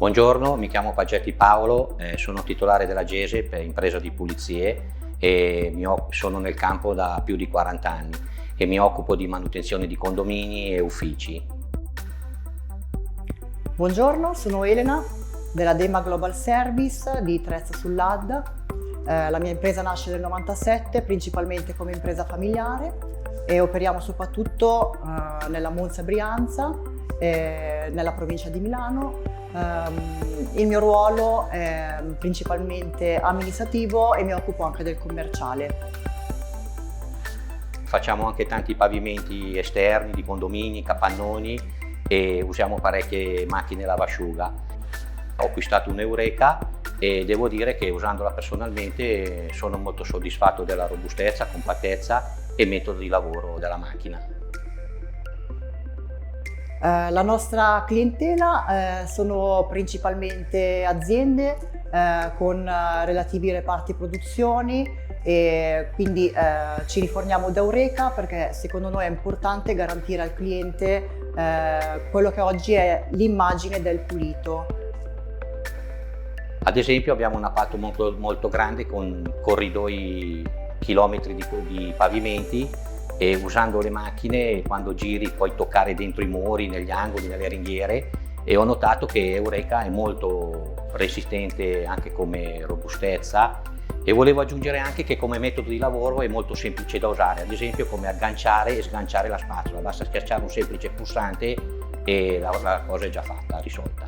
Buongiorno, mi chiamo Paggetti Paolo, sono titolare della GESEP, impresa di pulizie, e sono nel campo da più di 40 anni e mi occupo di manutenzione di condomini e uffici. Buongiorno, sono Elena della Dema Global Service di Trezza sull'Adda. La mia impresa nasce nel 97 principalmente come impresa familiare e operiamo soprattutto nella Monza Brianza, nella provincia di Milano. Il mio ruolo è principalmente amministrativo e mi occupo anche del commerciale. Facciamo anche tanti pavimenti esterni di condomini, capannoni e usiamo parecchie macchine lavasciuga. Ho acquistato un'Eureka e devo dire che usandola personalmente sono molto soddisfatto della robustezza, compattezza e metodo di lavoro della macchina. La nostra clientela sono principalmente aziende con relativi reparti produzioni e quindi ci riforniamo da Eureka perché secondo noi è importante garantire al cliente quello che oggi è l'immagine del pulito. Ad esempio abbiamo un appalto molto grande con corridoi, chilometri di pavimenti, e usando le macchine quando giri puoi toccare dentro i muri, negli angoli, nelle ringhiere, e ho notato che Eureka è molto resistente anche come robustezza e volevo aggiungere anche che come metodo di lavoro è molto semplice da usare, ad esempio come agganciare e sganciare la spazzola, basta schiacciare un semplice pulsante e la cosa è già fatta, risolta.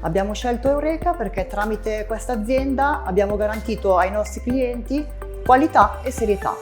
Abbiamo scelto Eureka perché tramite questa azienda abbiamo garantito ai nostri clienti qualità e serietà.